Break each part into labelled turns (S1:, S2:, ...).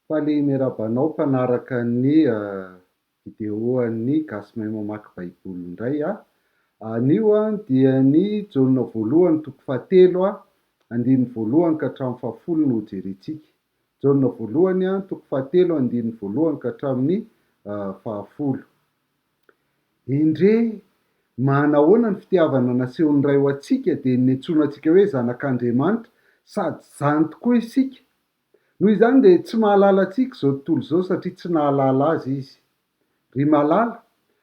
S1: Fa le miarabanao mpanaraka ny videoan'ny gasy mahay mamaky baiboly indray a. Anio dia ny Jaona voalohany toko 7 andininy voalohany ka hatramin'ny 10 no jerentsika. Jaona voalohany toko 7 andininy voalohany ka hatramin'ny 10. Indre manahoana ny fitiavana nasehon'ny ray ho antsika dia niantsoana antsika hoe zanak'Andriamanitra sady zany tokoa isika. Noho izany dia tsy mahalala antsika izao tontolo izao satria tsy nahalala azy izy. Ry malala,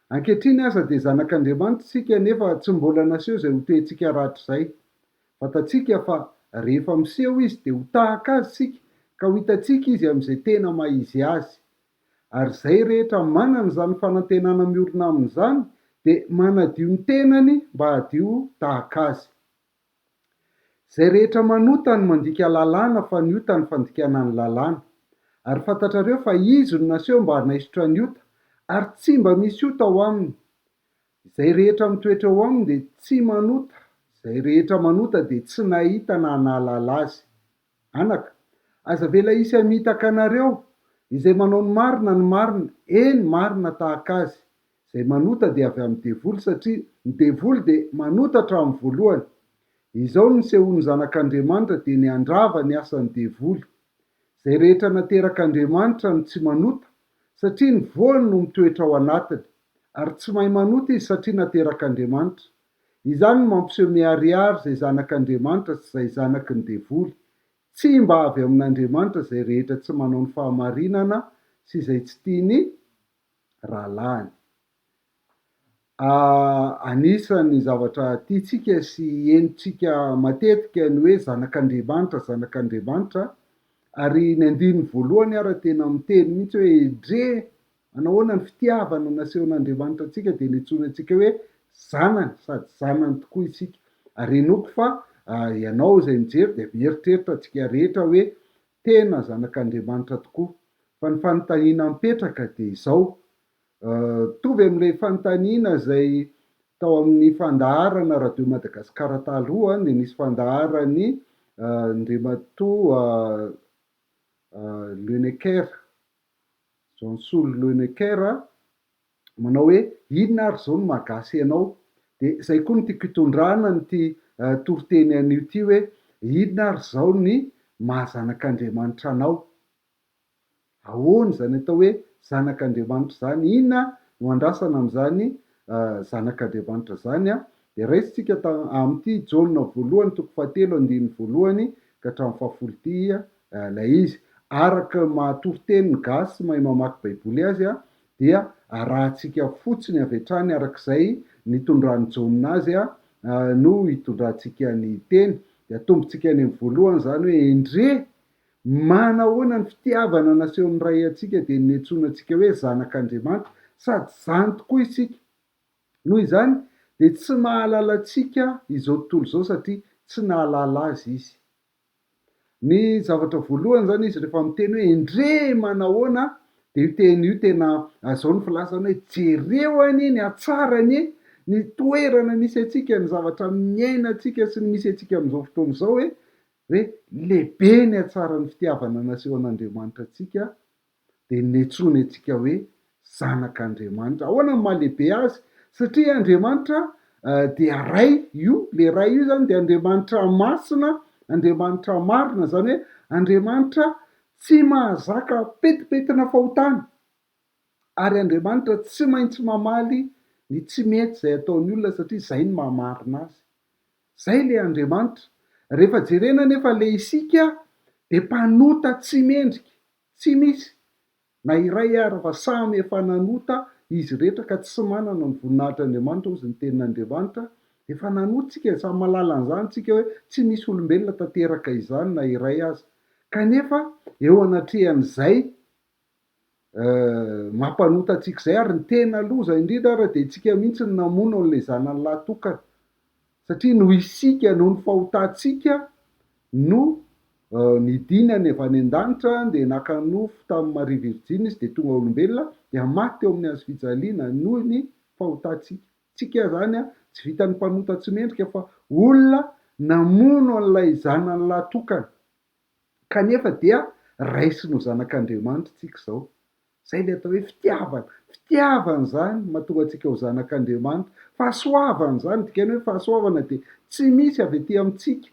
S1: ankehitriny aza dia zanak'Andriamanitra isika nefa tsy mbola naseho izay ho toentsika rahatrizay. Fantatsika fa rehefa miseho izy dia ho tahaka azy isika ka ho hitantsika izy amin'izay tena maha-izy azy. Ary izay rehetra manana izany fanantenana miorina amin'izany dia manadio ny tenany mba hadio tahaka azy. Izay rehetra manota ny mandika lalàna fa ny hita ny fandikana ny lalàna. Ary fantatrareo fa izy no naseho mba hanaisotra ny hita ary tsy mba misy hita ao aminy. Izay rehetra mitoetra ao aminy dia tsy manota, izay rehetra manota dia tsy nahita na nahalala azy. Anaka, aza vela isy hamitaka anareo izay manao ny marina, eny marina tahaka azy. Izay manota dia avy amin'ny devoly satria ny devoly dia manota hatramin'ny voalohany. Izao ny sehoan'ny zanak'Andriamanitra dia ny handrava ny asan'ny devoly. Izay rehetra naterak'Andriamanitra no tsy manota satria ny voany no mitoetra ao anatiny, ary tsy mahay manota izy satria naterak'Andriamanitra. Izany no mampiseho miharihary izay zanak'Andriamanitra sy izay zanaky ny devoly. Tsy mba avy amin'Andriamanitra izay rehetra tsy manao ny fahamarinana sy izay tsy tiany rahalahiny. Anisan'ny zavatra tiantsika sy henontsika matetika ny hoe zanak'Andriamanitra, ary ny andininy voalohany ara tena miteny mihitsy hoe dre manahoana ny fitiavana nasehon'Andriamanitra antsika dia niantsoana antsika hoe zanany sady zanany tokoa isika. Ary henoko fa ianao izay mijery dia mieritreritra antsika rehetra hoe tena zanak'Andriamanitra tokoa. Fa ny fanontaniana mipetraka dia izao. Tovy amin'ilay fanontaniana izay tao amin'ny fandaharana radio Madagasikara taloha dia nisy fandaharany Mitohy manao hoe inona ary izao no mahagasy ianao. Dia izay koa no tiako hitondrana nyity toriteny an'io ity hoe inona ary izao ny mahazanak'Andriamanitra anao. Ahoana izany atao hoe zanak'Andriamanitra izany? Inona no andrasana amin'izany zanak'Andriamanitra izany a? Dia raisintsika amin'ity Jaona voalohany toko 7 andininy voalohany ka hatramin'ny 10 ilay izy. Araka mahatoriteny ny gasy mahay mamaky baiboly azy a, dia arahantsika fotsiny avy hatrany arak'izay nitondran'ny Jaona azy no hitondrantsika ny teny. Dia atombontsika any amin'ny voalohany izany hoe endre manahoana ny fitiavana nasehon'ny ray antsika dia niantsoana antsika hoe zanak'Andriamanitra sady zany tokoa isika. Noho izany dia tsy mahalala antsika izao tontolo izao satria tsy nahalala azy izy. Ny zavatra voalohany zany izy rehefa miteny hoe endre manahoana dia io teny io tena azao ny filasana hoe jereo anie ny hatsarany ny toerana misy antsika, ny zavatra miaina antsika sy ny misy antsika amin'izao fotoana izao hoe lehibe ny hatsara ny fitiavana nasehon'Andriamanitra antsika dia niantsoana antsika hoe zanak'Andriamanitra. Ahoana ny mahalehibe azy? Satria Andriamanitra dia ray io, le ray io zany dia Andriamanitra Masina, Andriamanitra marina, zany hoe Andriamanitra tsy mahazaka petipetina fahotana, ary Andriamanitra tsy maintsy mamaly ny tsy mety izay ataon'ny olona satria izay ny mahamarina azy. Izay le Andriamanitra. Rehefa jerena nefa le isika dia mpanota tsy mendrika, tsy misy na iray ary fa samy efa nanota izy rehetra ka tsy manana ny voninahitr'Andriamanitra ozy ny tenin'Andriamanitra. Efa nanota tsika, samy malala an'izany tsika hoe tsy misy olombelona tanteraka izany na iray aza. Kanefa eo anatrehan'izay mampanota antsika izay ary ny tena loza indrindra ary dia tsika mihitsy ny namono an'ilay zanany lahy tokana. Satria no isika noho ny fahotantsika no nidina ny avy any an-danitra dia naka-nofo tamin'ny Maria Virjiny izy dia tonga olombelona dia maty eo amin'ny hazo fijaliana noho ny fahotantsika. Tsika zany tsy vitan'ny mpanota tsy mendrika fa olona namono an'ilay zanany lahy tokana. Kanefa dia raisiny ho zanak'Andriamanitra tsika zao. Zay le atao hoe fitiavana zany mahatonga atsika ho zanak'Andriamanitra. Fahasoavana zany dikany hoe fahasoavana de tsy misy avy aty amintsika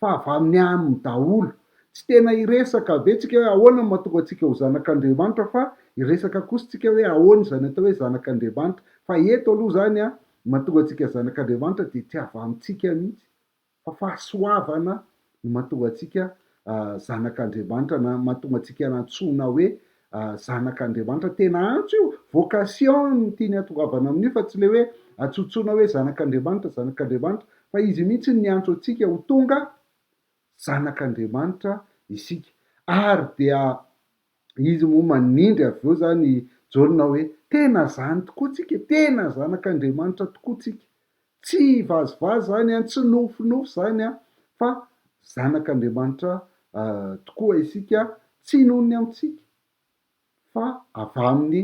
S1: fa avy amin'ny aminy daholo. Tsy tena iresaka be tsika hoe ahoana mahatonga atsika ho zanak'Andriamanitra fa iresaka kosa tsika hoe ahoana zany atao hoe zanak'Andriamanitra. Fa eto aloha zany mahatonga atsika zanak'Andriamanitra de tsy avy amintsika mihitsy fa fahasoavana no mahatonga atsika zanak'Andriamanitra, na mahatonga atsika nantsona hoe zanak'Andriamanitra. Tena antso io, vocation no tiany atongavana amin'io fa tsy le hoe atsotsoana hoe zanak'Andriamanitra fa izy mihitsy ny antso atsika ho tonga zanak'Andriamanitra isika. Ary dia izy moa manindry avy eo zany Jaona hoe tena zany tokoa tsika, tena zanak'Andriamanitra tokoa tsika, tsy vazivazy zany tsy nofinofy zany fa zanak'Andriamanitra tokoa isika, tsy nonony amintsika fa avy aminy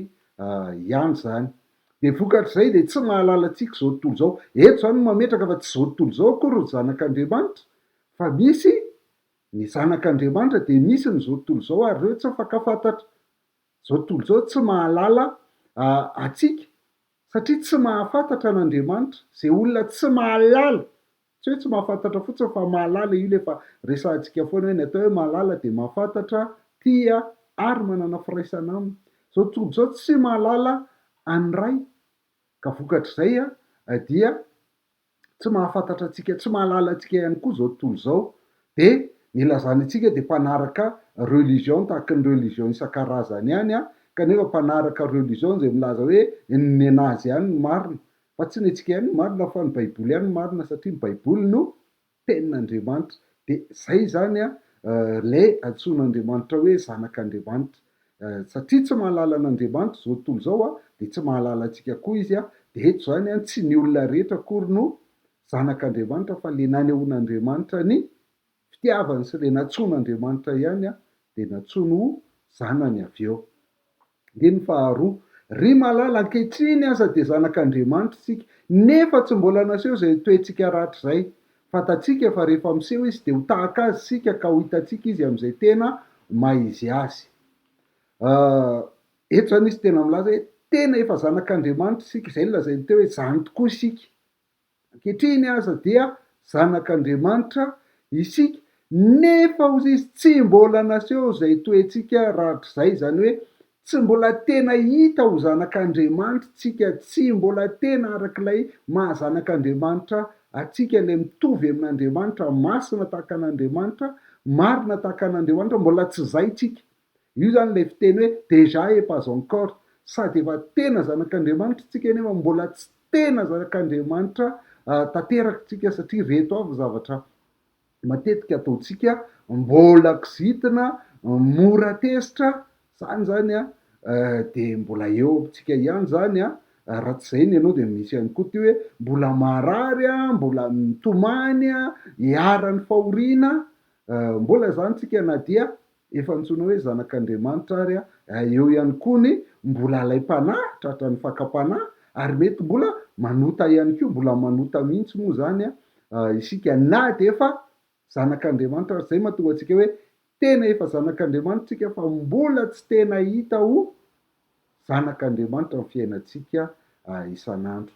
S1: ihany zany. De vokatr'izay de tsy mahalala atsika zao tontolo zao. Eto zany mametraka fa tsy zao tontolo zao akory ny zanak'Andriamanitra, fa misy ny zanak'Andriamanitra de misy ny zao tontolo zao, ary reo tsy afankafantatra. Zao tontolo zao tsy mahalala atsika satria tsy mahafantatra an'Andriamanitra. Zay olona tsy mahalala, tsy hoe tsy mahafantatra fotsiny fa mahalala, io le fa resahantsika foana hoe ny atao hoe mahalala de mahafantatra, tia ary manana firaisana aminy. Zao tontolo zao tsy mahalala an'iray, ka vokatr'izay dia tsy mahafantatra atsika, tsy mahalala atsika ihany koa zao tontolo zao. De nilazana atsika de mpanaraka religion tahaka ny religion isan-karazany ihany kanefa mpanaraka religion zay milaza hoe ny anazy ihany no marina, fa tsy ny antsika ihany no marina fa ny baiboly ihany no marina, satria ny baiboly no tenin'Andriamanitra. De zay zany le antsoin'Andriamanitra hoe zanak'Andriamanitra, satria tsy mahalala an'Andriamanitra zao tontolo zao de tsy mahalala atsika koa izy. De eto zany tsy ny olona rehetra akory no zanak'Andriamanitra fa le nanehoan'Andriamanitra ny fitiavany sy le natsoin'Andriamanitra ihany de natsoiny ho zanany avy eo. De ny faharoa, ry malala ankehitriny aza de zanak'Andriamanitra isika, nefa tsy mbola naseho zay toetsika rahatr'izay. Fantatsika fa rehefa miseho izy de ho tahaka azy sika ka ho hitatsika izy am'izay tena maizy azy. Eto zany izy tena milaza hoe tena efa zanak'Andriamanitra isika, izay lazainy teo hoe zany tokoa isika. Ankehitriny aza dia zanak'Andriamanitra isika, nefa hozy izy tsy mbola naseho zay toetsika rahatr'izay, zany hoe tsy mbola tena hita ho zanak'Andriamanitra tsika, tsy mbola tena arak'ilay mahazanak'Andriamanitra atsika, le mitovy amin'Andriamanitra, masina tahaka an'Andriamanitra, marina tahaka an'Andriamanitra, mbola tsy zay tsika. Io zany le fiteny hoe déjà et pas encore, sady efa tena zanak'Andriamanitra tsika nefa mbola tsy tena zanak'Andriamanitra tanteraka tsika, satria reto avy zavatra matetika ataotsika mbola kizitina, mora tesitra zany de mbola eo amintsika ihany zany raha tsy zay ny ianao de misy ihany koa ty hoe mbola marary mbola mitomany hiara-ny fahoriana, mbola zany tsika na dia efa nitsoina hoe zanak'Andriamanitra ary eo ihany koa ny mbola lay mpanahy tratra ny fakapanahy, ary mety mbola manota ihany koa, mbola manota mihitsy moa zany isika, na de efa zanak'Andriamanitra. Zay mahatonga atsika hoe tena efa zanak'Andriamanitra tsika fa mbola tsy tena hita ho zanak'Andriamanitra ny fiainantsika isan'andro.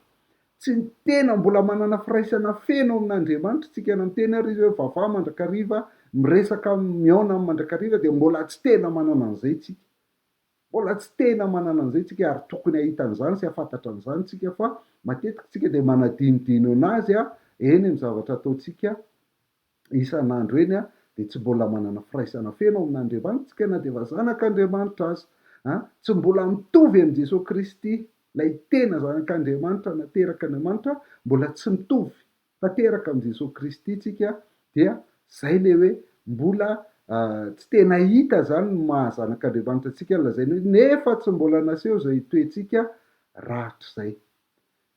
S1: Tsy tena mbola manana firaisana feno amin'Andriamanitra tsika na miteny ary izy hoe vavah mandrakariva, miresaka miaona amin'ny mandrakariva, de mbola tsy tena manana an'izay tsika, mbola tsy tena manana an'izay tsika, ary tokony ahita an'izany sy ahafantatra an'izany tsika, fa matetika tsika de manadinodino anazy eny ny zavatra ataotsika isan'andro eny de tsy mbola manana firaisana feno amin'Andriamanitra tsika, na de efa zanak'Andriamanitra azy. Tsy mbola mitovy amin'i Jesosy Kristy, lay tena zanak'Andriamanitra nateraka Andriamanitra, mbola tsy mitovy tanteraka amin'i Jesosy Kristy tsika, dia zay le hoe mbola tsy tena hita zany ny mahazanak'Andriamanitra tsika, lazainy hoe nefa tsy mbola naseho zay toetsika rahatr'izay.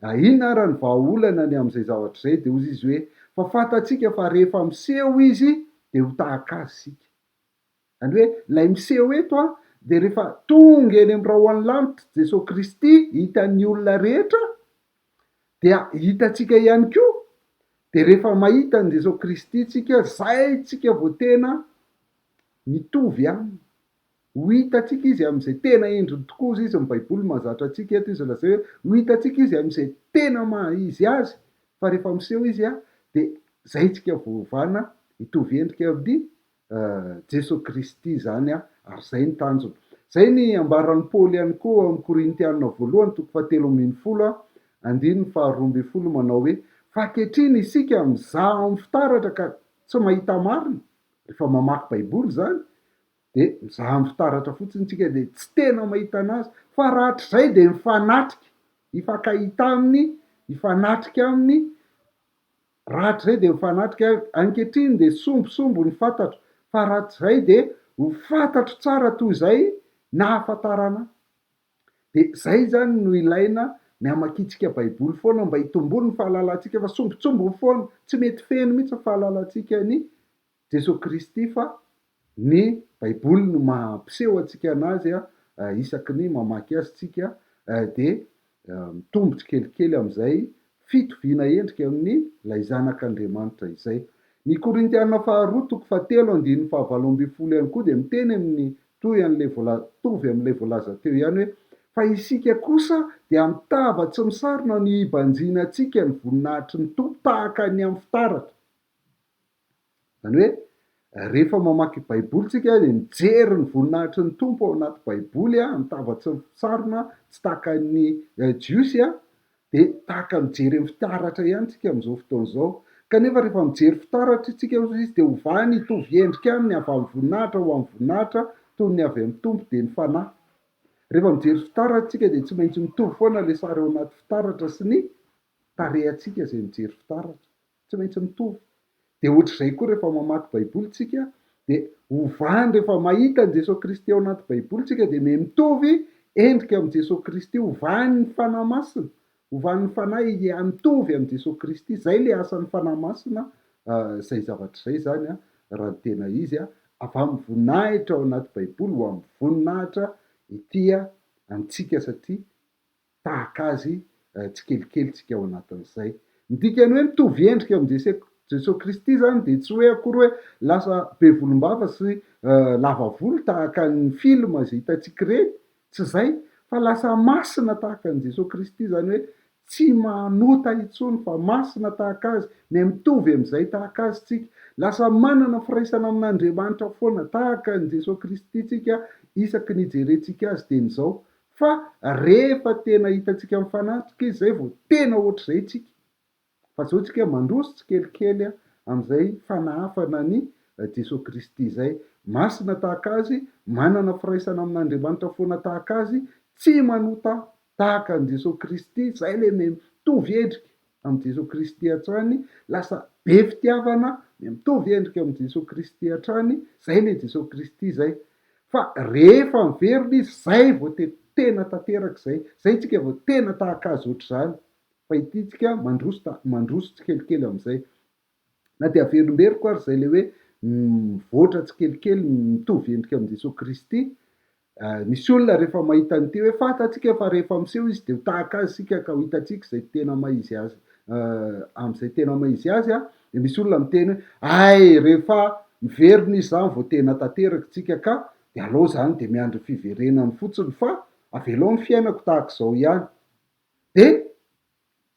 S1: Inona ary ny vahaolana ny am'izay zavatra zay, de hozy izy hoe fa fantatsika fa rehefa miseho izy de ho tahaka azy sika. Zany hoe lay miseho eto de rehefa tonga eny amin'ny rahoan'ny lanitra Jesosy Kristy hitan'ny olona rehetra, dia hitatsika ihany koa. De rehefa mahita an' Jesosy Kristy tsika, zay tsika vao tena mitovy aminy. Ho hitatsika izy am'izay tena endriny tokoa izy ny baiboly mahazatra atsika eto izy lazay hoe ho hitatsika izy am'izay tena izy azy, fa rehefa miseho izy de zay tsika voavana hitovy endrika amin'ny Jesosy Kristy zany ary zay ny tanjony. Zay ny ambaran'ny Paoly ihany koa amin'ny Korintiana voalohany 7:10 andininy 12 manao hoe fa ankehitriny isika mizaha amin'ny fitaratra ka tsy mahita marina. Rehefa mamaky baiboly zany de mizaha amin'ny fitaratra fotsiny tsika de tsy tena mahita anazy, fa rahatr'izay de mifanatrika, ifankahita aminy, ifanatrika aminy, rahatr'izay de mifanatrika ankehitriny de sombosombo ny fantatro, fa rahatr'izay de ho fantatro tsara toy izay na hafantarana. De zay zany no ilaina ny amakitsika baiboly foana mba hitombony ny fahalalantsika, fa sombotsombony foana, tsy mety feno mihitsy ny fahalalantsika ny Jesosy Kristy, fa ny baiboly no mampiseho atsika anazy isaky ny mamaky azy tsika, de mitombotra kelikely am'izay fitoviana endrika amin'ny lay zanak'Andriamanitra izay. Ny Korintiana 2:7-7 ihany koa de miteny amin'ny tovy am'lay voalaza teo ihany hoe fa isika kosa dia mitava tsy misarona ny ibanjinantsika ny voninahitry ny tompo tahaka ny amin'ny fitaratra. Zany hoe rehefa mamaky baiboly tsika de mijery ny voninahitry ny tompo ao anaty baiboly mitava tsy misarona, tsy tahaka ny jiosy de tahaka mijery amin'ny fitaratra ihany tsika am'izao fotoana izao. Kanefa rehefa mijery fitaratra tsika izy de hovany hitovy endrika aminy avy amin'ny voninahitra ho amin'ny voninahitra toy ny avy amin'ny tompo de ny fanahy. Rehefa mijery fitaratra tsika de tsy maintsy mitovy foana le sary ao anaty fitaratra sy ny tarehantsika zay mijery fitaratra, tsy maintsy mitovy. De ohatr'izay koa rehefa mamaky baiboly tsika de hovany rehefa mahita ny Jesosy Kristy ao anaty baiboly tsika de mitovy endrika amin'ny Jesosy Kristy, hovany ny fanahy masina, hovany ny fanahy mitovy amin'ny Jesosy Kristy. Zay le asan'ny fanahy masina, zay zavatra zay zany raha ny tena izy avy amin'ny voninahitra ao anaty baiboly ho amin'ny voninahitra ety antsika, satria tahaka azy tsy kelikely tsika ao anatin'izay. Ny dikany hoe mitovy endrika amin'ny Jesosy Kristy zany de tsy hoe akory hoe lasa be volombava sy lava volo tahaka ny filma zay hitantsika ireny, tsy zay, fa lasa masina tahaka ny Jesosy Kristy, zany hoe tsy manota intsony fa masina tahaka azy, mitovy am'izay tahaka azy tsika, lasa manana firaisana amin'Andriamanitra foana tahaka ny Jesosy Kristy tsika isaky ny jerentsika azy teny zao. Fa rehefa tena hitantsika mifanatrika izy zay vao tena ohatr'izay tsika. Fa zao tsika mandroso tsikelikely am'izay fanahafana ny Jesosy Kristy zay, masina tahaka azy, manana firaisana amin'Andriamanitra foana tahaka azy, tsy manota tahaka ny Jesosy Kristy, zay le mitovy endrika amin'ny Jesosy Kristy hatrany, lasa be fitiavana mitovy endrika amin'ny Jesosy Kristy hatrany, zay le Jesosy Kristy zay. Fa rehefa miverina izy, zay vao tena tanteraka zay tsika vao tena tahaka azy ohatr'izany. Fa ity tsika mandroso tsikelikely am'izay. Na de averimberiko ary zay le hoe mivoatra tsikelikely mitovy endrika amin'ny Jesosy Kristy. Misy olona rehefa mahita an'ity hoe fantatsika fa rehefa miseho izy de ho tahaka azy sika ka ho hitatsika zay tena maizy azy, am'izay tena maizy azy de misy olona miteny hoe ay rehefa miverina izy zany vao tena tanteraka tsika ka de aleo zany de miandry fiverenany fotsiny, fa avelao ny fiainako tahaka izao ihany. De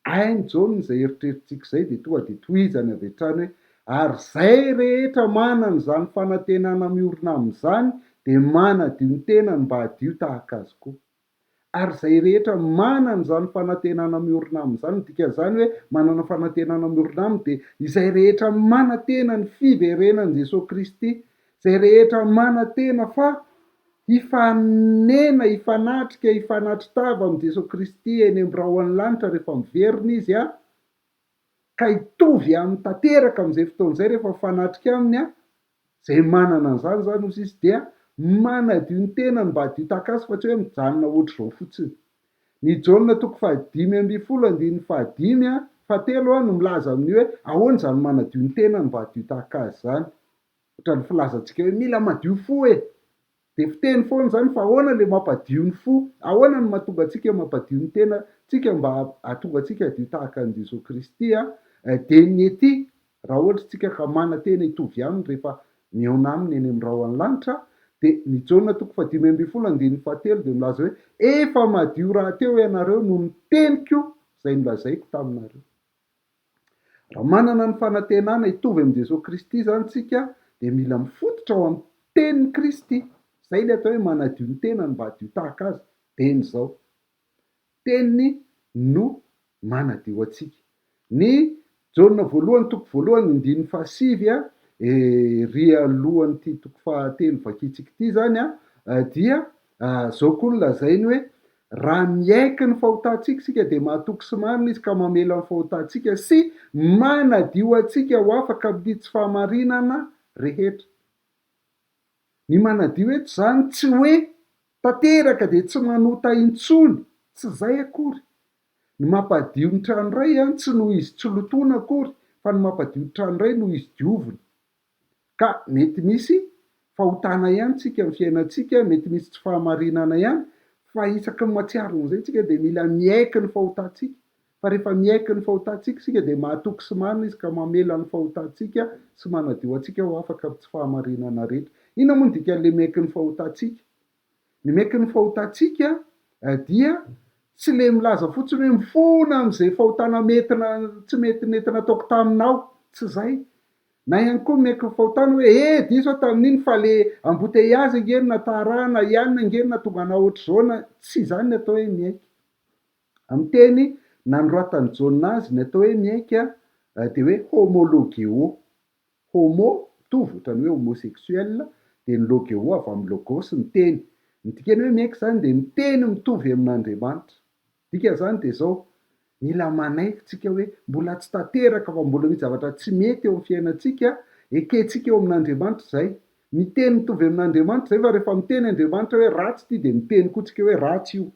S1: ainy Jaona zay eritreretintsika zay de tonga de tohizany avy hatrany hoe ary zay rehetra manana zany fanantenana miorina am'izany de manadio ny tenany mba hadio tahaka azy koa. Ary zay rehetra manana zany fanantenana miorina am'izany, dikan'izany hoe manana fanantenana miorina aminy de izay rehetra manantena ny fiverenan'i Jesosy Kristy, zay rehetra manantena fa hifanena, hifanatrika, hifanatri-tava amin'ny Jesosy Kristy eny amin'ny rahoan'ny lanitra rehefa miverina izy ka hitovy amin'ny tanteraka am'izay fotoan'izay rehefa mifanatrika aminy zay manana an'izany zany ozy izy dia manadio ny tenany mba hadio tahaka azy, fa tsy hoe mijanona ohatr'izao fotsiny. Ny Jaona 5:5-7 no milaza amin'io hoe ahoana zany manadio ny tenany mba hadio tahaka azy zany. Ohatran'ny filazantsika hoe mila madio fo de fiteny foana zany fa ahoana le mampadio ny fo, ahoana ny mahatonga antsika mampadio ny tena tsika mba hahatonga antsika hadio tahaka ny Jesosy Kristy de ny ety raha ohatra tsika ka manantena hitovy aminy rehefa miona aminy eny am'rao any lanitra. De ny Jaona 5:17 de milaza hoe efa madio raha teo ianareo no ny teniko zay nolazaiko taminareo. Raha manana ny fanantenana hitovy am' Jesosy Kristy zany tsika de mila mifototra ao amin'ny tenin'ny Kristy. Zay le atao hoe manadio ny tenany mba hadio tahaka azy. Teny zao teniny no manadio atsika. Ny Jaona 1:1-5 ry alohan'ity 7 vakitsika ity zany dia zao koa nolazainy hoe raha miaiky ny fahotantsika sika de mahatoky sy marina izy ka mamela ny fahotantsika sy manadio atsika ho afaka amin'ny tsy fahamarinana rehetra. Ny manadio eto zany tsy hoe tanteraka de tsy manota intsony, tsy zay akory. Ny mampadio ny trano ray tsy noho izy tsy lotoina akory, fa ny mampadio ny trano ray noho izy diovina. Ka mety misy fahotana ihany tsika amin'ny fiainantsika, mety misy tsy fahamarinana ihany, fa isaky ny matsiaro an'izay tsika de mila miaiky ny fahotantsika. Fa rehefa miaiky ny fahotantsika sika de mahatoky sy marina izy ka mamela ny fahotantsika sy manadio atsika ho afaka amin'ny tsy fahamarinana rehetra. Inona moa ny dikan'le miaiky ny fahotantsika? Ny miaiky ny fahotantsika dia tsy le milaza fotsiny hoe mifona am'izay fahotana tsy mety nataoko taminao, tsy zay. Na ihany koa miaiky ny fahotana hoe diso aho tamin'iny fa le embouteillage ngeny natarana ihany ngeny natonga anao ohatr'zao tsy zany ny atao hoe miaiky. Amin'ny teny nanoratany Jaona azy ny atao hoe miaiky de hoe homologeo. Homo mitovy ohatrany hoe homosexuel de ny logeo avy amin'ny logos ny teny. Ny dikany hoe miaiky zany de miteny mitovy amin'Andriamanitra. Dika zany de zao mila manaiky tsika hoe mbola tsy tanteraka fa mbola misy zavatra tsy mety eo amin'ny fiainantsika, ekentsika eo amin'Andriamanitra zay. Miteny mitovy amin'Andriamanitra zay fa rehefa miteny Andriamanitra hoe ratsy ty de miteny koa tsika hoe ratsy io.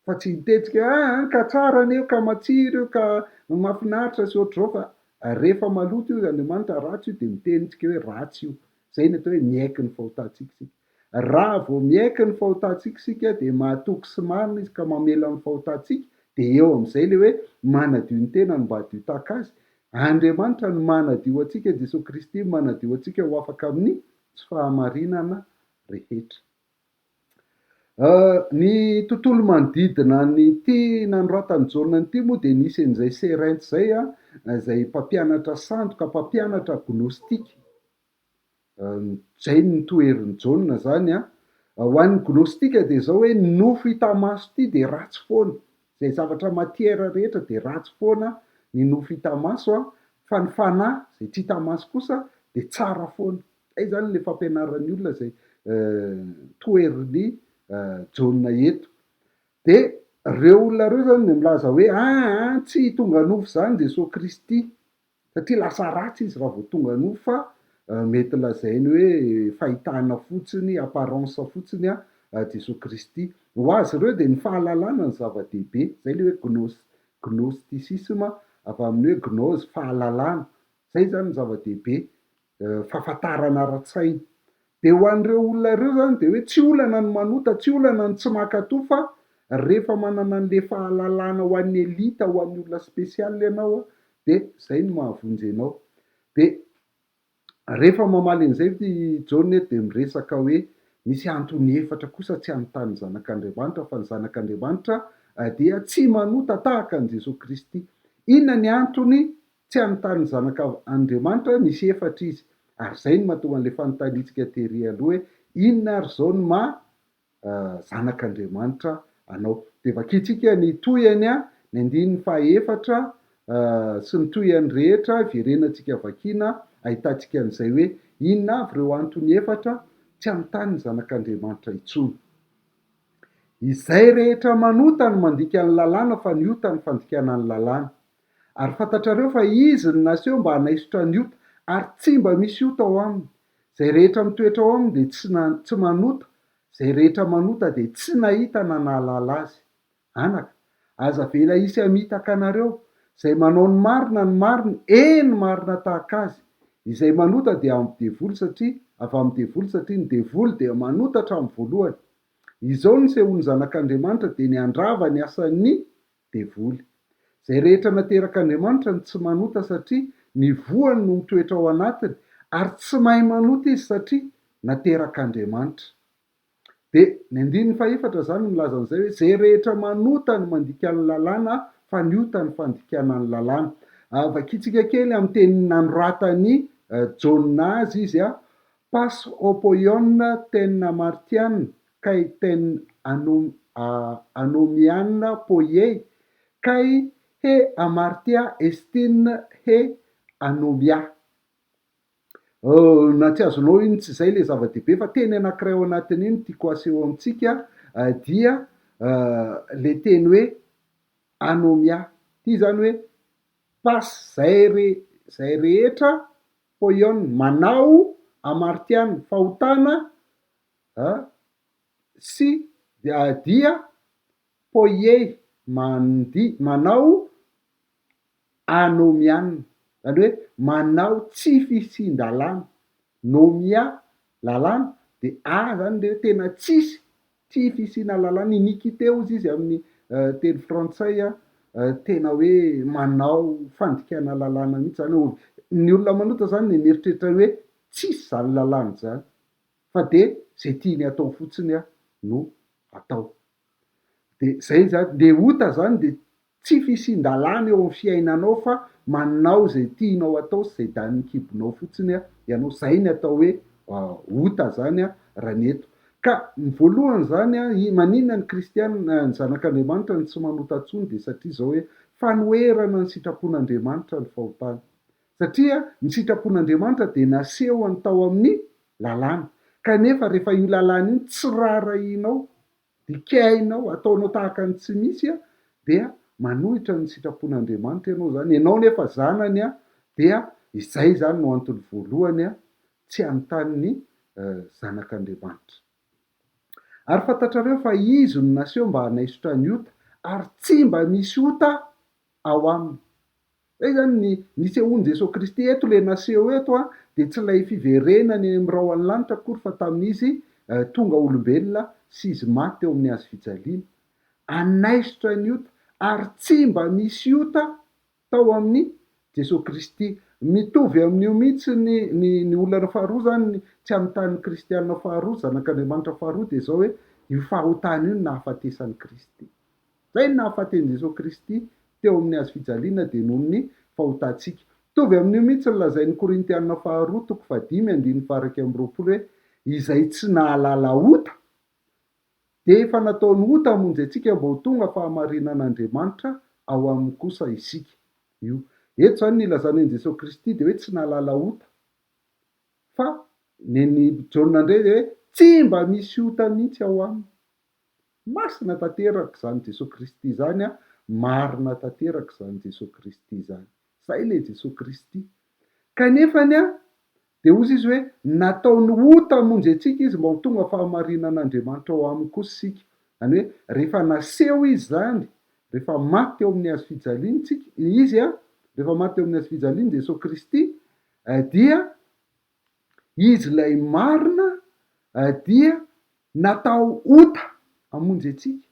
S1: Fa tsy mitentsika ka tsara anio ka matsiro io ka mahafinaritra sy ohatr'zao fa rehefa maloto io Andriamanitra ratsy io de mitenitsika hoe ratsy io. Zay ny atao hoe miaiky ny fahotantsika sika. Raha vao miaiky ny fahotantsika sika de mahatoky sy marina izy ka mamela ny fahotantsika de eo am'izay le hoe manadio ny tenany mba hadio tahaka azy. Andriamanitra no manadio atsika, Jesosy Kristy manadio atsika ho afaka amin'ny tsy fahamarinana rehetra. Ny tontolo manodidina nyty nanoratany Jaona ity moa de nisy an'izay serainty zay zay mpampianatra sandoka, mpampianatra gnostika. Zay ny toeriny Jaona zany ho an'ny gnostika de zao hoe nofo hita maso ity de ratsy foana. Zay zavatra matiera rehetra de ratsy foana ny nofo hita maso fa ny fanahy zay tsy hita maso kosa de tsara foana. Zay zany le fampianaran'ny olona zay toeriny Jaona eto. De reo olona reo zany de milaza hoe tsy tonga nofo zany Jesosy Kristy satria lasa ratsy izy raha vao tonga nofo fa mety lazainy hoe fahitana fotsiny, apparence fotsiny Jesosy Kristy. Ho azy ireo de ny fahalalana ny zava-dehibe. Zay le hoe gnosticisme avy amin'ny hoe gnose fahalalana. Zay zany ny zava-dehibe, fahafantarana ara-tsaina. De ho an'ireo olona ireo zany de hoe tsy olana ny manota, tsy olana ny tsy mankatoa fa rehefa manana an'le fahalalana ho an'ny elita, ho an'ny olona spesialy ianao de zay no mahavonjy anao. De rehefa mamaly an'izay Jaona eto de miresaka hoe misy antony efatra kosa tsy anontany zanak'Andriamanitra fa ny zanak'Andriamanitra dia tsy manota tahaka an' Jesosy Kristy. Inona ny antony tsy anontany zanak'Andriamanitra? Misy efatra izy. Ary zay no mahatonga an'le fanontaniantsika tery aloha hoe inona ary zao ny zanak'Andriamanitra anao. De vakitsika ny tohany ny 14 sy ny tohany rehetra verenantsika vakina ahitantsika an'izay hoe inona avy ireo antony efatra tsy anontany ny zanak'Andriamanitra intsony. Izay rehetra manota no mandika ny lalàna fa ny ota ny fandikana ny lalàna. Ary fantatrareo fa izy ny naseho mba hanaisotra ny ota ary tsy mba misy ota ao aminy. Zay rehetra mitoetra ao aminy de tsy manota, zay rehetra manota de tsy nahita na nahalala azy. Anaka, aza vela isy amitaka anareo, zay manao ny marina ny marina tahaka azy. Izay manota de amin'ny devoly satria avy amin'ny devoly satria ny devoly de manota hatramin'ny voalohany. Izao ny sehoany zanak'Andriamanitra de ny andrava ny asan'ny devoly. Zay rehetra naterak'Andriamanitra ny tsy manota satria ny voany no mitoetra ao anatiny ary tsy mahay manota izy satria naterak'Andriamanitra. De ny 14 zany milaza an'izay hoe zay rehetra manota ny mandikany lalàna fa ny ota ny fandikanany lalàna. Vakitsika kely amin'ny teny nanoratany Jaona azy izy pas opoiona ten martiana kai ten anomiana poiei kai he amartia estine he anomia. Na tsy azonao iny tsy zay le zava-dehibe fa teny anankiray ao anatin'iny tiako aseho amintsika dia le teny hoe anomia. Ty zany hoe pas zay rehetra poiona manao amartiana fahotana sy dia poiei manao anomiana, zany hoe manao tsy fisin-dalàna. Nomia lalàna de zany le tena tsisy tsy fisina lalàna. Iniquité ozy izy amin'ny teny frantsay tena hoe manao fandikana lalàna mihitsy zany hoe ny olona manota zany ny mieritreritra hoe tsisy zany lalàna zany fa de zay tiany atao fotsiny no atao. De zay zany de ota zany de tsy fisin-dalàna eo amin'ny fiainanao fa manao zay tianao atao zay danikibonao fotsiny ianao. Zay ny atao hoe ota zany raha ny eto. Ka ny voalohany zany maninona ny kristianina ny zanak'Andriamanitra ny tsy manota ntsony de satria zao hoe fanoherana ny sitrapon'Andriamanitra ny fahotana. Satria ny sitrapon'Andriamanitra de nasehony tao amin'ny lalàna, kanefa rehefa io lalàna iny tsy rarahinao dikainao ataonao tahaka ny tsy misy dia manohitra ny sitrapon'Andriamanitra ianao zany. Ianao nefa zanany dia izay zany no antony voalohany tsy anontany ny zanak'Andriamanitra. Ary fantatrareo fa izy no naseho mba hanaisotra ny ota ary tsy mba misy ota ao aminy. Zay zany ny nisehoan'i Jesosy Kristy eto le naseho eto de tsy ilay fiverenany am'rao any lanitra akory fa tamin'izy tonga olombelona sy izy maty eo amin'ny hazofijaliana. Anaisotra ny ota ary tsy mba misy ota tao amin'ny Jesosy Kristy. Mitovy amin'io mihitsy ny olana faharoa zany tsy anontany kristianina faharoa, zanak'Andriamanitra faharoa de zao hoe io fahotana io nahafatesan'i Kristy. Zay ny nahafaten'i Jesosy Kristy teo amin'ny hazofijaliana de noho ny fahotantsika. Mitovy amin'io mihitsy lazain'ny Korintiana faharoa 5:20 hoe izay tsy nahalala ota de efa nataony ota hamonjy antsika mba ho tonga fahamarinan'Andriamanitra ao amin'ny kosa isika io. Eto zany ny ilazana an'i Jesosy Kristy de hoe tsy nahalala ota fa ny Jaona indray de hoe tsy mba misy ota mihitsy ao aminy. Masina tanteraka zany Jesosy Kristy zany marina tanteraka zany Jesosy Kristy zany. Zay le Jesosy Kristy. Kanefany de ozy izy hoe nataony ota hamonjy antsika izy mba ho tonga fahamarinan'Andriamanitra ao aminy kosa sika. Zany hoe rehefa naseho izy zany, rehefa maty eo amin'ny hazofijaliana tsika izy rehefa maty eo amin'ny hazofijaliana Jesosy Kristy dia izy lay marina dia natao ota hamonjy antsika.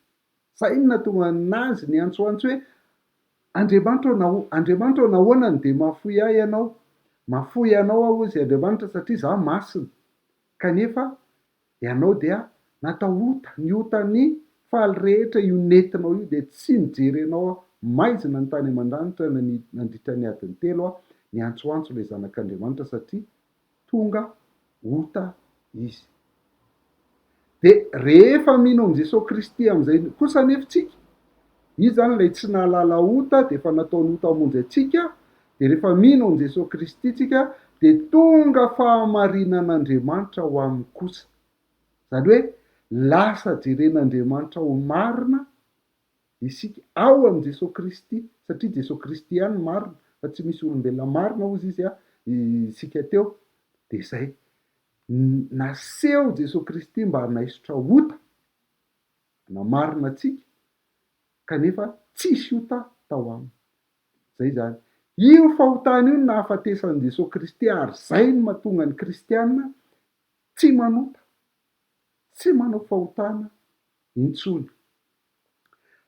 S1: Zay no natonga anazy ny antsoantso hoe Andriamanitra nahoana de mahafoy ahy ianao. Mahafoy anao aho ozy Andriamanitra satria za masina. Kanefa ianao dia natao ota, ny otany faly rehetra io nentinao io de tsy mijery anao maizina ny tany aman-danitra nandritra ny adiny 3 ny antsoantso le zanak'Andriamanitra satria tonga ota izy. De rehefa mino am' Jesosy Kristy am'izay kosa nefitsika, izy zany lay tsy nahalala ota de efa nataony ota hamonjy antsika. De rehefa mino am' Jesosy Kristy tsika de tonga fahamarinan'Andriamanitra ho aminy kosa. Zany hoe lasa jeren'Andriamanitra ho marina isika ao am' Jesosy Kristy satria Jesosy Kristy ihany marina fa tsy misy olombelona marina ozy izy isika teo. De zay naseho Jesosy Kristy mba hanaisotra ota namarina atsika kanefa tsisy ota tao aminy. Zay zany. Io fahotana io nahafatesan'i Jesosy Kristy ary zay no mahatonga ny kristianina tsy manota, tsy manao fahotana intsony.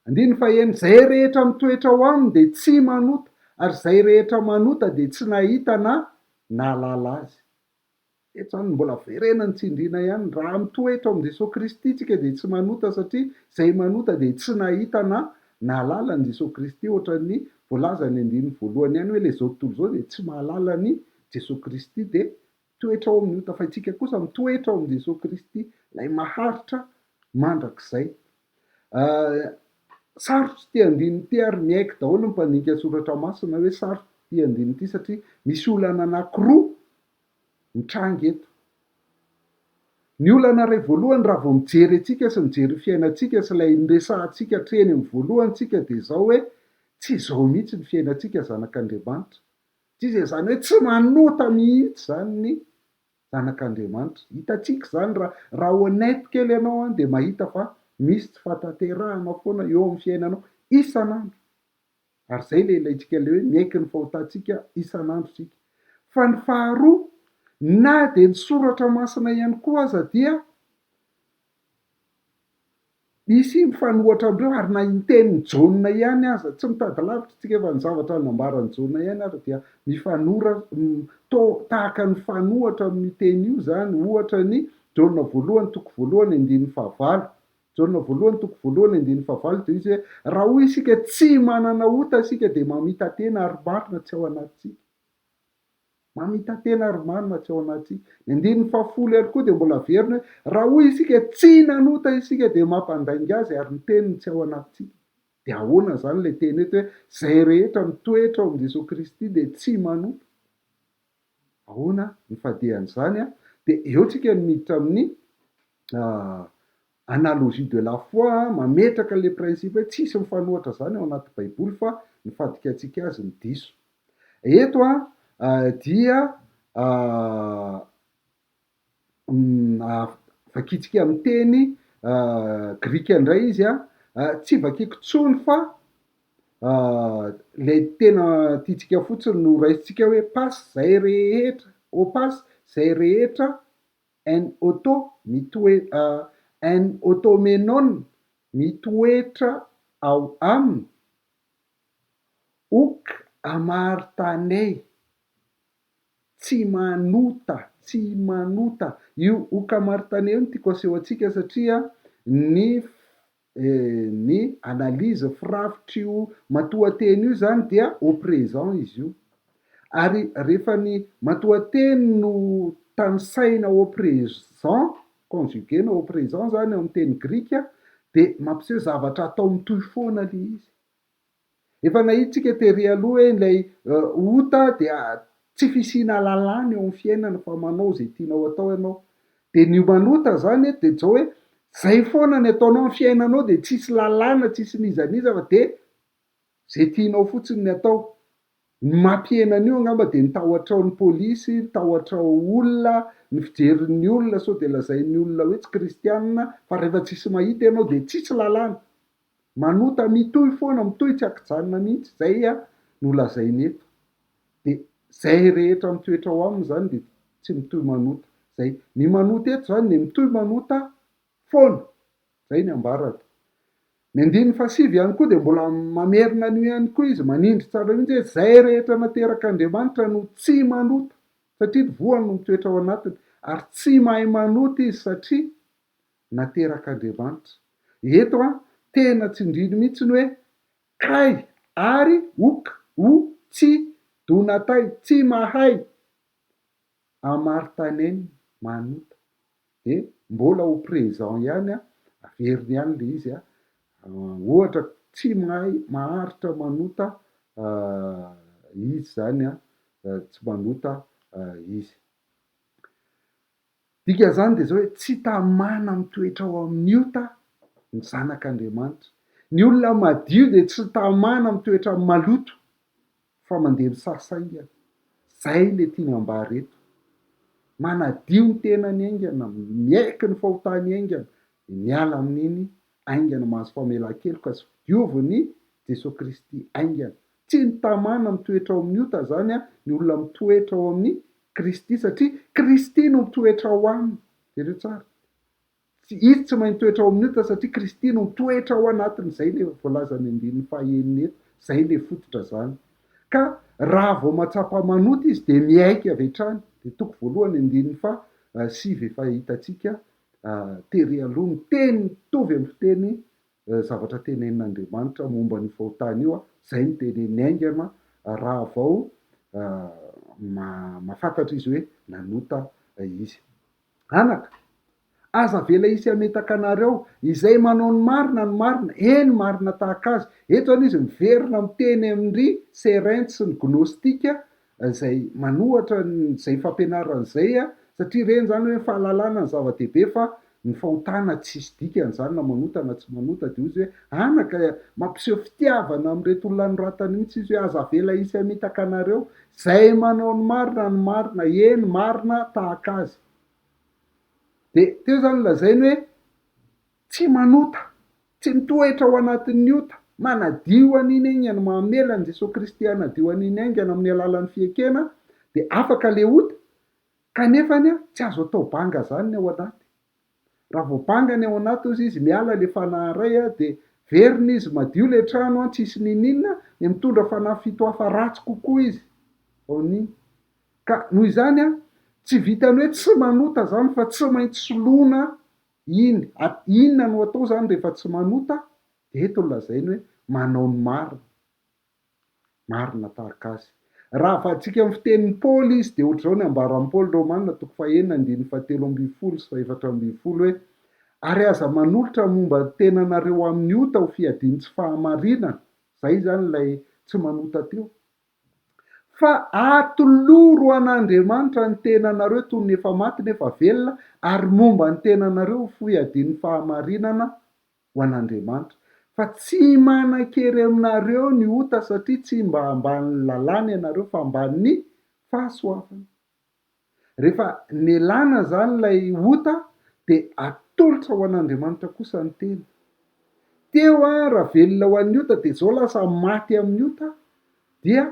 S1: 15 zay rehetra mitoetra ao aminy de tsy manota ary zay rehetra manota de tsy nahita na nahalala azy. eto zany mbola verenany tsindriana ihany raha mitoetra am' Jesosy Kristy tsika de tsy manota satria zay manota de tsy nahita na nalala an' Jesosy Kristy ohatrany voalaza ny andininy voalohany ihany hoe le zao tontolo zao de tsy mahalala ny Jesosy Kristy de mitoetra ao amin'ny ota fa itsika kosa mitoetra ao am' Jesosy Kristy lay maharitra mandrak'izay sarotsy ty andininy ty ary miaiky daholo ny mpandinika soratra masina hoe sarotsy ty andininy ity satria misy olana anankiroa mitrangy eto ny olana ray voalohany raha vao mijery atsika sy mijery fiainatsika sy lay nresahantsika treny am' voalohantsika de zao hoe tsy zao mihitsy ny fiainatsika zanak'Andriamanitra tsy zay zany hoe tsy manota mihitsy zany ny zanak'Andriamanitra hitatsika zany raha honnête kely ianao any de mahita fa misy tsy fatanterahana foana eo amin'ny fiainanao isan'andro ary zay le ilaitsika le hoe miaiky ny fahotantsika isan'andro tsika fa ny faharoa na de ny soratra masina ihany koa aza dia misy mifanohatra amindreo ary na intenin'ny Jaona ihany aza tsy mitady lavitra tsika efa ny zavatra nambaran'ny Jaona ihany ary dia mifanora tahaka ny fanohatra amin'ny teny io zany ohatra ny Jaona voalohany toko voalohany andininy fahavalo Jaona voalohany toko voalohany andininy fahavalo de izy hoe raha hoy isika tsy manana ota isika de mamita tena ary marina tsy ao anatintsika mamita tena ary marina tsy ao anatintsika ny andininy fahafolo ihany koa de mbola averina hoe raha hoy isika tsy nanota isika de mampandainga azy ary ny teniny tsy ao anatintsika de ahoana zany le teny eto hoe zay rehetra mitoetra ao am' Jesosy Kristy de tsy manota ahoana ny fadehan'izany a de eo tsika ny miditra amin'ny analogie de la foi mametraka le principe hoe tsisy mifanohatra zany ao anaty baiboly fa mifadika atsika azy ny diso eto dia vakitsika amin'ny teny grika indray izy tsy vakiko tsony fa lay tena tiatsika fotsiny no raisitsika hoe pasy zay rehetra opasy zay rehetra en automenon mitoetra ao aminy ok amartanay tsy manota io ok amartanay io no tiako aseho atsika satria ny analizy firafitry io matohateny io zany dia au présent izy io ary rehefa ny matohateny no tanisaina au présent conjugué na au présent zany amin'ny teny grika de mampiseho zavatra atao mitohy foana le izy efa nahitsika tery aloha hoe lay ota dia tsy fisina lalàna eo amin'ny fiainana fa manao zay tianao atao ianao de ny manota zany de zao hoe zay foana ny ataonao amin'ny fiainanao de tsisy lalàna tsisy nizaniza fa de zay tianao fotsiny ny atao ny mampienan'io angamba de nitahotrao ny polisy nitahotrao olona ny fijerin'ny olona sao de lazain'ny olona hoe tsy kristianina fa rehefa tsisy mahita ianao de tsisy lalàna manota mitohy foana mitohy tsy akijanona mihitsy zay no lazainy eto de zay rehetra mitoetra ao aminy zany de tsy mitohy manota zay ny manota eto zany de mitohy manota foana zay ny ambarany ny andininy fasivy ihany koa de mbola mamerina an'io ihany koa izy manindry tsara mihitsy hoe zay rehetra naterak'Andriamanitra no tsy manota satria ny voany no mitoetra ao anatiny ary tsy mahay manota izy satria naterak'Andriamanitra eto tena tsindriny mihitsy ny hoe kay ary ok tsy donatay tsy mahay amartaneny manota de mbola ho présent ihany averiny ihany le izy ohatra tsy mahay maharitra manota izy zany tsy manota izy dika zany de zao hoe tsy tamana mitoetra ao amin'ny ota ny zanak'Andriamanitra ny olona madio de tsy tamana mitoetra amin'ny maloto fa mandeha misasaingana zay le tiana ambara eto manadio ny tenany aingana miaiky ny fahotany aingana de miala amin'iny aingana mahazo famelan-keloka sy dioviny Jesosy Kristy aingana tsy ny tamana mitoetra ao amin'ny ota zany ny olona mitoetra ao amin'ny Kristy satria Kristy no mitoetra ao aminy jereo tsara izy tsy mahay mitoetra ao amin'ny ota satria Kristy no mitoetra ao anatiny zay le voalazany andininy fahaeniny eto zay le fototra zany ka raha vao matsapa manota izy de miaiky avy hatrany de toko voalohany andininy fa sivy efa hitantsika tery aloha ny teny mitovy amin'ny fiteny zavatra tenenin'Andriamanitra momba ny fahotana io zay ny tenen'ny aingana raha vao mafantatra izy hoe nanota izy. Anaka, aza vela isy ametaka anareo izay manao ny marina eny marina tahaka azy. Eto zany izy miverina miteny amin'ny Serenty sy ny gnostika zay manohatra zay fampianaran'izay satria reny zany hoe fahalalana ny zava-dehibe fa ny fahotana tsisy dikan'izany na manota na tsy manota de izy hoe anaka mampiseho fitiavana amin'reto olona noratany mihitsy izy hoe aza vela isy ametaka anareo zay manao ny marina eny marina tahaka azy. De teo zany lazainy hoe tsy manota, tsy mitoetra ao anatin'ny ota, manadio an'iny aingana, mamela an' Jesosy Kristy hanadio an'iny aingana amin'ny alalan'ny fiekena de afaka le ota kanefany tsy azo atao banga zany ny ao anaty. Raha vao banga ny ao anaty izy miala le fanahy ray de verina izy madio le trano tsisy ninina de mitondra fanahy fito hafa ratsy kokoa izy aon'iny. Ka noho izany tsy vitany hoe tsy manota zany fa tsy maintsy soloina iny. Inona no atao zany rehefa tsy manota? De eto lazainy hoe manao ny marina tahaka azy. Raha afatsika amin'ny fitenin'ny Paoly izy de ohatr'izao ny ambaran'ny Paoly Romanina 9:17 sy 14 hoe ary aza manolotra momba tenanareo amin'ny ota ho fiadiany tsy fahamarinana. Zay zany lay tsy manota teo. Fa atoloro an'Andriamanitra ny tenanareo toy ny efa maty nefa velona ary momba ny tenanareo fiadiany fahamarinana ho an'Andriamanitra. Fa tsy manan-kery aminareo ny ota satria tsy mba ambany lalàna ianareo fa ambany fahasoavana. Rehefa nelana zany lay ota de atolotra ho an'Andriamanitra kosa ny tena. Teo raha velona ho an'ny ota de zao lasa maty amin'ny ota dia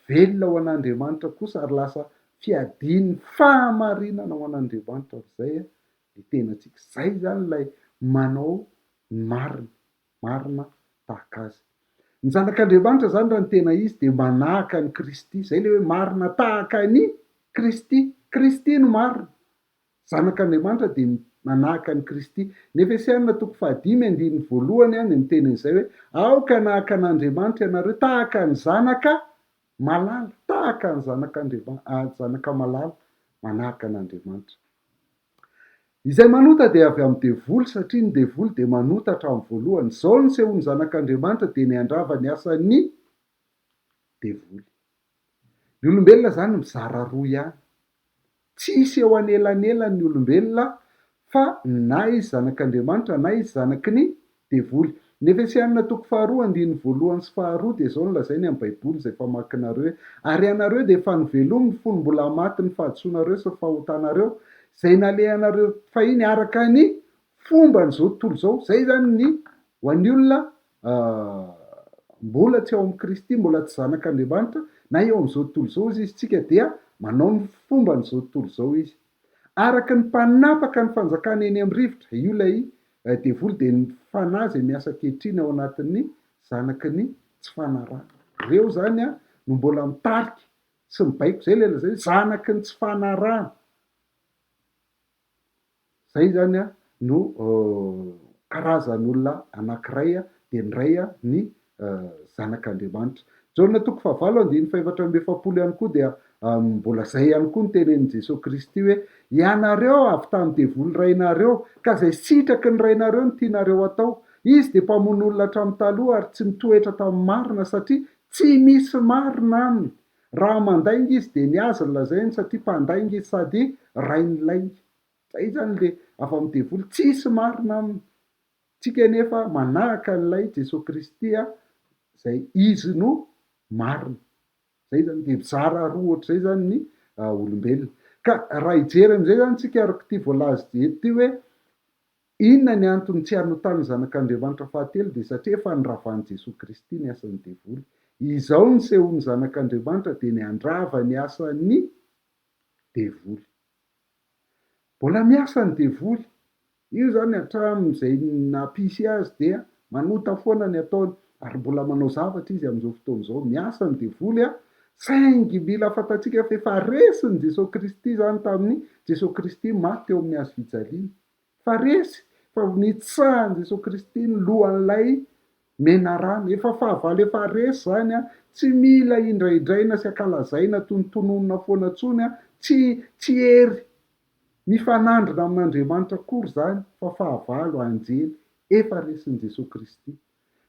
S1: velona ho an'Andriamanitra kosa ary lasa fiadiany fahamarinana ho an'Andriamanitra zay ny tenantsika. Zay zany lay manao marina tahaka azy. Ny zanak'Andriamanitra zany raha ny tena izy de manahaka ny Kristy. Zay le hoe marina tahaka ny Kristy. Kristy no marina. Zanak'Andriamanitra de manahaka ny Kristy. Ny Efesianina 5:2 ny mitenin'izay hoe aoka nahaka an'Andriamanitra ianareo tahaka ny zanaka malala, tahaka ny zanaka malala manahaka an'Andriamanitra. Izay manota de avy amin'ny devoly satria ny devoly de manota hatramin'ny voalohany. Zao ny sehon'ny zanak'Andriamanitra de ny andrava ny asan'ny devoly. Ny olombelona zany mizara roa ihany. Tsisy eo anelanelan ny olombelona fa na izy zanak'Andriamanitra na izy zanaky ny devoly. Ny Efesianina 2:1 sy 2 de zao no lazainy amin'ny baiboly zay famakinareo hoe ary ianareo de efa nivelominy fony mbola maty ny fahadisoanareo sy fahotanareo zay nalehanareo fahiny araka ny fomba n'izao tontolo zao. Zay zany ny ho an'ny olona mbola tsy ao amin'ny Kristy, mbola tsy zanak'Andriamanitra na eo amin'izao tontolo zao izy tsika dia manao ny fomba n'izao tontolo zao izy. Araka ny mpanapaka ny fanjakana eny amin'ny rivotra, io lay devoly de ny fanahy zay miasa ankehitriny ao anatin'ny zanaky ny tsy fanarahana. Reo zany no mbola mitarika sy mibaiko zay le lazay zanaky ny tsy fanarahana. Zay zany no karazan'olona anankiray de ny ray ny zanak'Andriamanitra. Jaona 4:4 ihany koa dia mbola zay ihany koa ny tenenin' Jesosy Kristy hoe ianareo avy tamin'ny devoly rainareo ka zay sitraky ny rainareo ny tianareo atao. Izy de mpamono olona hatramin'ny taloha ary tsy mitoetra tamin'ny marina satria tsy misy marina aminy. Raha mandainga izy de niazy ny lazainy satria mpandainga izy sady rainy lainga. Zay zany le avy amin'ny devoly tsisy marina aminy. Tsika nefa manahaka n'ilay Jesosy Kristy zay izy no marina. Zay zany de mizara roa ohatr'izay zany ny olombelona. Ka raha hijery am'izay zany tsika araka ty voalaza ty hoe inona ny antony tsy hanotan'ny zanak'Andriamanitra fahatelo de satria efa niravan'i Jesosy Kristy ny asan'ny devoly. Izao ny sehon'ny zanak'Andriamanitra de ny andrava ny asan'ny devoly. Mbola miasa ny devoly. Io zany hatramin'izay nampisy azy dia manota foana ny ataony ary mbola manao zavatra izy amin'izao fotoana izao. Miasa ny devoly saingy mila fantatsika fa efa resiny Jesosy Kristy zany tamin'ny Jesosy Kristy maty eo amin'ny hazo fijaliana. Fa resy fa nitsahan Jesosy Kristy ny lohan'ilay menarana, efa fahavalo efa resy zany a, tsy mila indraindraina sy akalazaina tonontononona foana tsony a, tsy hery mifanandrina amin'Andriamanitra akory zany, fa fahavalo anjely efa resin'i Jesosy Kristy.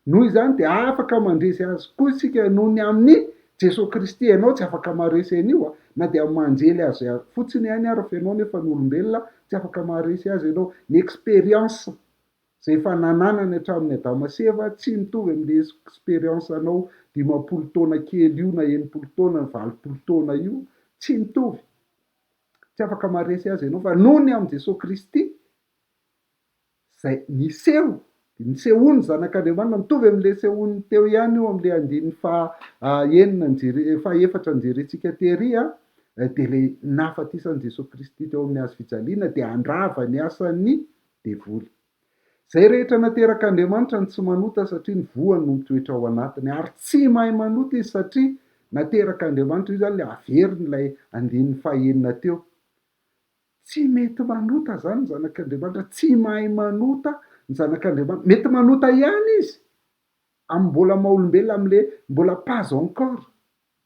S1: Noho izany dia afaka mandresy azy koa isika noho ny amin'ny Jesosy Kristy. Ianao tsy afaka maharesy an'io na dia manjely azy fotsiny ihany ary fa ianao nefa ny olombelona tsy afaka maharesy azy ianao. Ny expérience zay efa nananany hatramin'ny adama sy eva tsy mitovy amin'le expérience anao 50 taona kely io na 90 taona 80 taona io, tsy mitovy. Tsy afaka maharesy azy ianao fa noho ny amin'ny Jesosy Kristy zay nisehony zanak'Andriamanitra, mitovy amin'le sehony teo ihany io amin'le andininy faefatra nijerentsika tery dia le nafatisan'i Jesosy Kristy teo amin'ny hazo fijaliana dia andrava ny asan'ny devoly. Zay rehetra naterak'Andriamanitra ny tsy manota satria ny voany no mitoetra ao anatiny, ary tsy mahay manota izy satria naterak'Andriamanitra. Io zany le averiny ilay andininy fahaenina teo. Tsy mety manota zany ny zanak'Andriamanitra, tsy mahay manota ny zanak'Andriamanitra. Mety manota ihany izy amin'ny mbola maha-olombelona, amin'le mbola pas encore,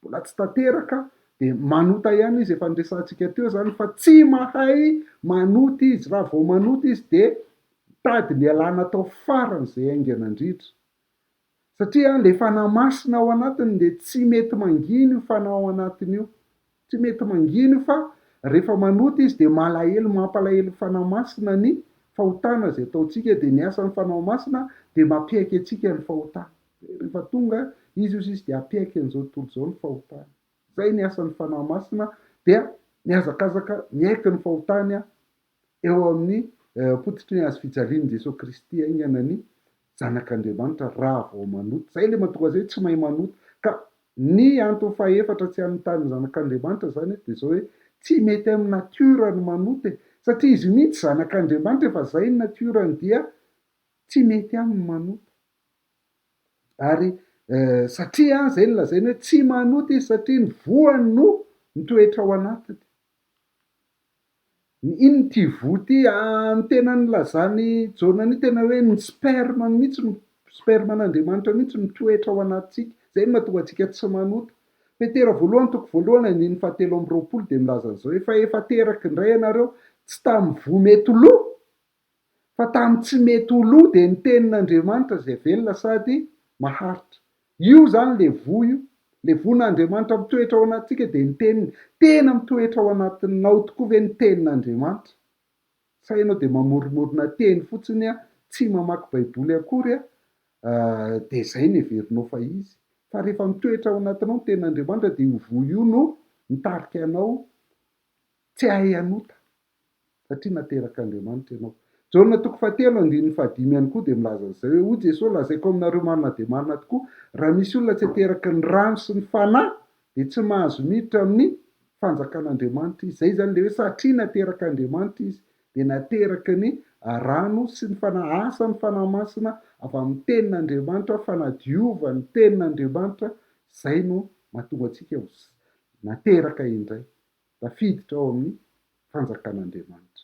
S1: mbola tsy tanteraka, dia manota ihany izy, efa niresantsika teo zany, fa tsy mahay manota izy. Raha vao manota izy dia tady ny alàna tao farany izay ainganandritra, satria le fanahy masina ao anatiny dia tsy mety mangino io fanahy ao anatiny io, tsy mety mangino io, fa rehefa manota izy dia malahelo, mampalahelo fanahy masina ny fahotana zay ataontsika, dia ny asan'ny fanahy masina dia mampiaiky antsika ny fahotana. Rehefa tonga izy dia hampiaiky an'izao tontolo izao ny fahotana. Zay ny asan'ny fanahy masina, dia miazakazaka miaiky ny fahotany eo amin'ny potitry ny hazo fijalian'i Jesosy Kristy aingana ny zanak'Andriamanitra raha vao manota. Zay le mahatonga zay tsy mahay manota. Ka ny antony fahaefatra tsy anotan'ny zanak'Andriamanitra zany dia zao hoe tsy mety amin'ny natiora ny manota, satria izy mihitsy zanak'Andriamanitra, efa zay ny natiorany, dia tsy mety aminy manota. Ary satria zay no lazainy hoe tsy manota izy satria ny voany no mitoetra ao anatiny. Iny ty voty ny tena nilazany Jaona ny tena hoe ny sperma mihitsy, ny sperman'Andriamanitra mihitsy mitoetra ao anatintsika. Zay no mahatonga antsika tsy manota. Petera voalohany toko voalohany andininy 7:20 dia milaza an'izao hoe efa teraky indray ianareo tsy tamin'ny vo mety ho lo, fa tamin'ny tsy mety ho lo, dia ny tenin'Andriamanitra zay velona sady maharitra. Io zany le vo io, le von'Andriamanitra mitoetra ao anatintsika dia ny teniny tena mitoetra ao anatinao tokoa ve ny tenin'Andriamanitra. Sa ianao dia mamoromorona teny fotsiny tsy mamaky baiboly akory dia zay ny heverinao fa izy. Fa rehefa mitoetra ao anatinao ny tenin'Andriamanitra dia io vo io no mitarika anao tsy hahay hanota, satria naterak'Andriamanitra ianao. Jaona 4:15 ihany koa dia milaza an'izay hoe hoy Jesosy, lazaiko aminareo marina dia marina tokoa, raha misy olona tsy ateraky ny rano sy ny fanahy dia tsy mahazo miditra amin'ny fanjakan'Andriamanitra izy. Zay zany le hoe satria naterak'Andriamanitra izy dia nateraky ny rano sy ny fanahy, asa ny fanahy masina avy amin'ny tenin'Andriamanitra, fanadiovany tenin'Andriamanitra. Zay no mahatonga antsika nateraka indray, tafiditra ao amin'ny fanjakan'Andriamanitra.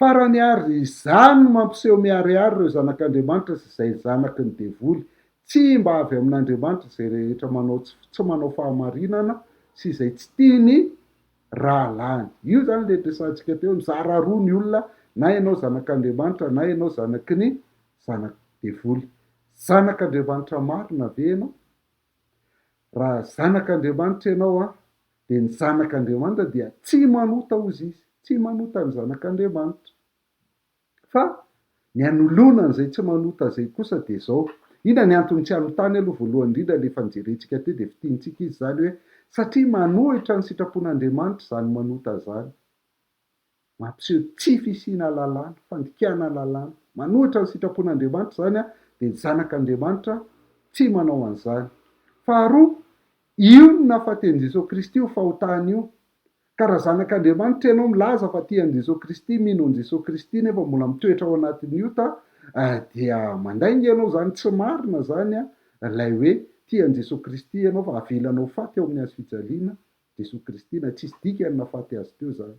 S1: Farany ary izany no mampiseho miharihary ireo zanak'Andriamanitra sy izay zanaky ny devoly, tsy mba avy amin'Andriamanitra izay rehetra tsy manao fahamarinana sy izay tsy tiany rahalany. Io zany le resantsika teo, mizara roa ny olona, na ianao zanak'Andriamanitra na ianao zanaky ny zanak-devoly. Zanak'Andriamanitra marina ve ianao? Raha zanak'Andriamanitra ianao dia ny zanak'Andriamanitra dia tsy manota ozy izy, tsy manota ny zanak'Andriamanitra. Fa ny anoloana izay tsy manota zay kosa dia zao. Ina ny antony tsy anotany aloha voalohany indrindra rehefa nijerentsika teo dia fitiantsika izy zany hoe satria manohitra ny sitrapon'Andriamanitra zany manota zany. Mampiseho tsy fisiana lalàna, fandikana lalàna. Manohitra ny sitrapon'Andriamanitra zany dia ny zanak'Andriamanitra tsy manao an'izany. Faharoa, io no nahafaten'i Jesosy Kristy io fahotany io. Ka raha zanak'Andriamanitra ianao milaza fa tian'i Jesosy Kristy, mino an'i Jesosy Kristy nefa mbola mitoetra ao anatin'io dia mandainga ianao zany tsy marina zany ilay hoe tian Jesosy Kristy ianao fa avelanao faty eo amin'ny hazo fijaliana Jesosy Kristy na tsisy dikany nafaty azy teo zany.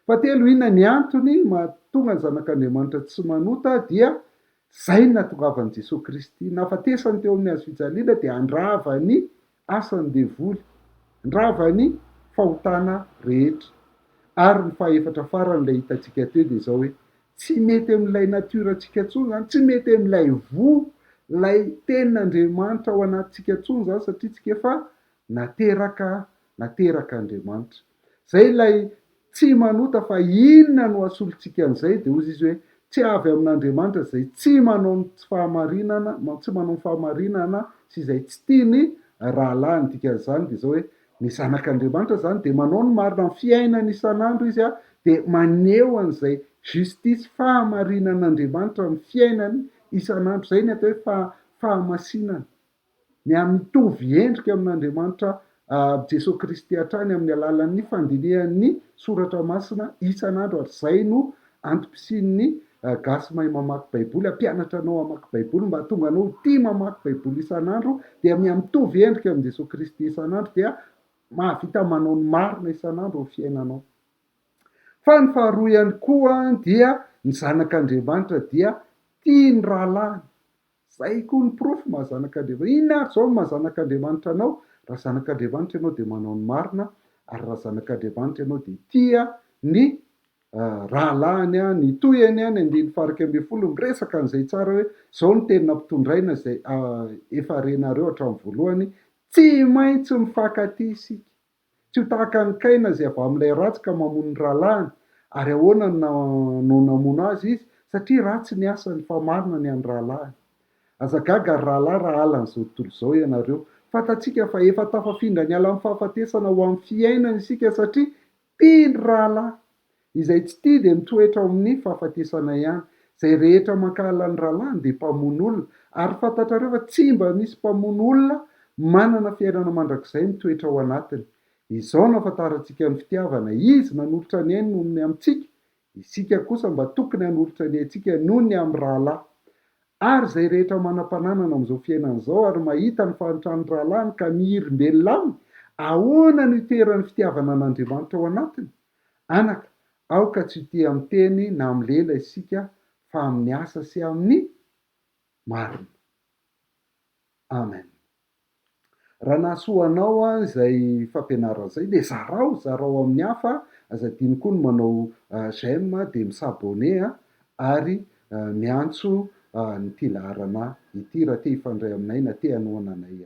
S1: Fahatelo, inona ny antony mahatonga ny zanak'Andriamanitra tsy manota dia zay natongavany Jesosy Kristy nafatesany teo amin'ny hazo fijaliana dia andravany asany devoly, andravany fahotana rehetra. Ary ny fahaefatra faran'ilay hitantsika teo dia zao hoe tsy mety amin'ilay natiorantsika ntsony zany, tsy mety amin'ilay lay tenin'Andriamanitra ao anatintsika ntsony zany satria tsika efa nateraka Andriamanitra. Zay ilay tsy manota fa inona no asolontsika an'izay dia ozy izy hoe tsy avy amin'Andriamanitra zay tsy manao ny fahamarinana sy izay tsy tiany rahalany dikan'izany dia zao hoe ny zanak'Andriamanitra zany dia manao ny marina amin'ny fiainany isan'andro izy dia maneho an'izay justisy fahamarinan'Andriamanitra amin'ny fiainany isan'andro. Zay ny atao hoe fahamasinana. Mitohy endrika amin'Andriamanitra Jesosy Kristy hatrany amin'ny alalan'ny fandinihan'ny soratra masina isan'andro, ary zay no antom-pisin'ny gasy mahay mamaky baiboly, ampianatra anao hamaky baiboly mba hatonga anao tia mamaky baiboly isan'andro, dia mitovy endrika amin'ny Jesosy Kristy isan'andro dia mahavita manao ny marina isan'andro ny fiainanao. Fa ny faharoa ihany koa dia ny zanak'Andriamanitra dia tia ny rahalany. Zay koa ny profo mahazanak'Andriamanitra. Inona ary zao mahazanak'Andriamanitra anao? Raha zanak'Andriamanitra ianao dia manao ny marina, ary raha zanak'Andriamanitra ianao dia tia ny rahalany, ny toyany ny 1:40 miresaka an'izay tsara hoe zao ny teny nampitondraina izay efa renareo hatramin'ny voalohany, tsy maintsy mifankatia isika. Tsy ho tahaka ny Kaina izay avy amin'ilay ratsy ka mamono ny rahalany, ary ahoana no namono azy izy? Satria ratsy ny asany fa marina ny an'ny rahalany. Aza gaga rahalahy raha alan'izao tontolo izao ianareo. Fatatsika fa efa tafafindra ny ala amin'ny fahafatesana ho amin'ny fiainana isika satria tia ny rahalahy. Izay tsy tia dia mitoetra amin'ny fahafatesana ihany. Izay rehetra mankahala ny rahalany dia mpamono olona, ary fantatrareo fa tsy mba misy mpamono olona manana fiainana mandrakizay mitoetra ao anatiny. Izao no ahafantarantsika ny fitiavana. Izy nanolotra ny ainy noho ny amintsika, isika kosa mba tokony hanolotra ny antsika noho ny amin'ny rahalahy. Ary izay rehetra manam-pananana amin'izao fiainana izao ary mahita ny fahantrany rahalany ka mihirimbelona aminy, ahoana no iteran'ny fitiavana an'Andriamanitra ao anatiny? Anaka, aoka tsy ho tia amin'ny teny na amin'ny lela isika fa amin'ny asa sy amin'ny marina. Amen. Raha nahasoanao izay fampianarana izay dia zarao amin'ny hafa. Aza diny koa ny manao j'aime dia misabone ary miantso ny ty laharana ity raha te hifandray aminay na te hanoana anay.